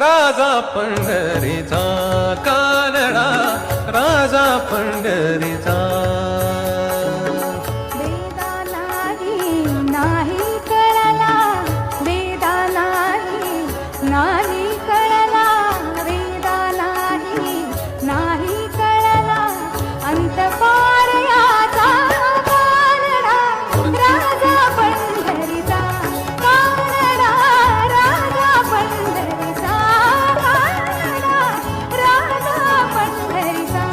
राजा पंढरीचा कानडा राजा पंढरीचा वेदा नाही कळला वेदा नाही कळला वेदा नाही कळला अंत पार याचा कानडा राजा पंढरीचा कानडा राजा पंढरीचा कानडा राजा पंढरीचा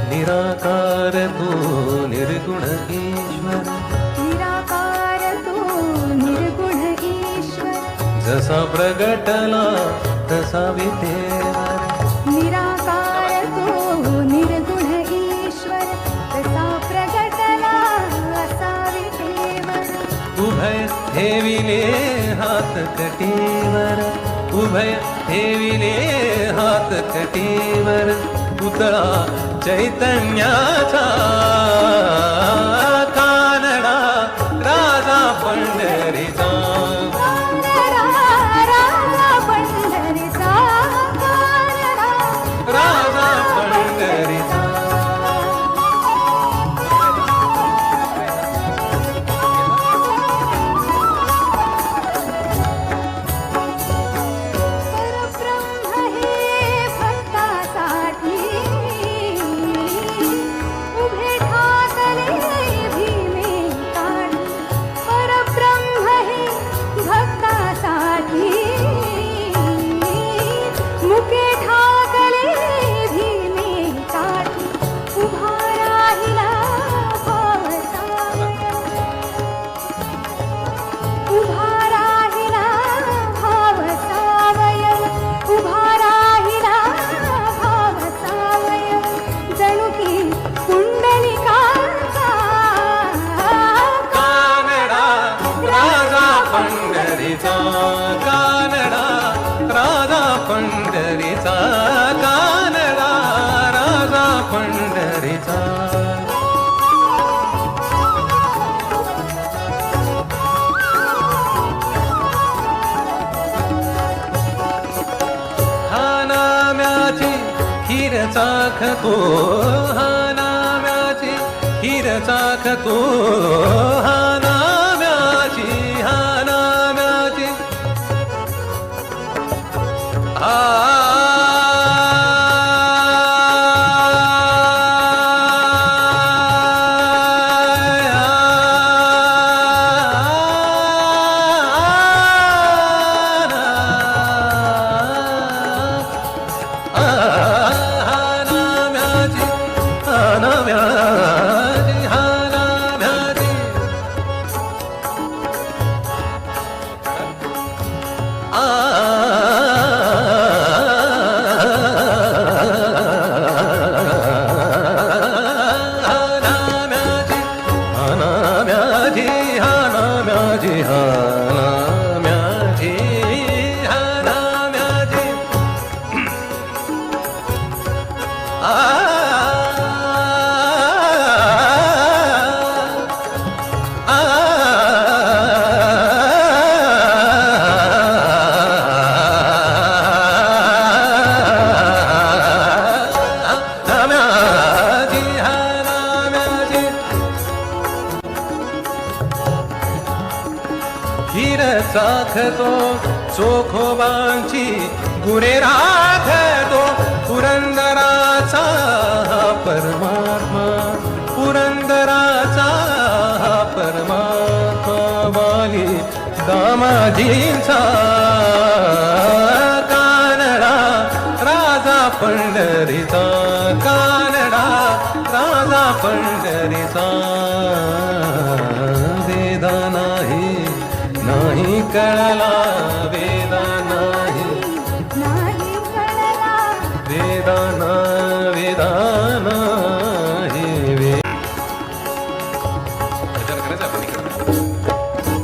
निराकार तू निर्गुण ईश्वर निराकार तू निर्गुण ईश्वर जसा प्रगटला तसा विटेवर निराकार तू निर्गुण ईश्वर तसा प्रगटला असा विटेवर उभय ठेविले हात कटीवर उभय ठेविले हात कटीवर पुतळा चैतन्याचा कानडा राजा पंढरीचा कानडा राजा पंढरीचा कानडा राजा पंढरीचा परब्रह्म हे भक्तासाठी उभे ठाकले भीमे काढी परब्रह्म हे भक्तासाठी मुके ठाकले भीमे काढी उभा राहिला भाव सावया उभा राहिला भाव सावयव उभा राहिला भाव सावयव जणू की कुंडलिकाचा कानडा राजा पंढरीचा कानडा राजा पंढरीचा कानडा राजा पंढरीचा हा नाम्याची खीर चाखतो हा नाम्याची खीर चाखतो हा नाम्याची खीर चाखतो चोखोबांची गुरे राखतो पुरंदराचा हा परमात्मा पुरंदराचा हा परमात्मा वाली दामाजींचा कानडा राजा पंढरीचा कानडा राजा पंढरीचा वेदा नाही कळला वेदा नाही कळला वेदा नाही विचार करायचा आपण इकडे.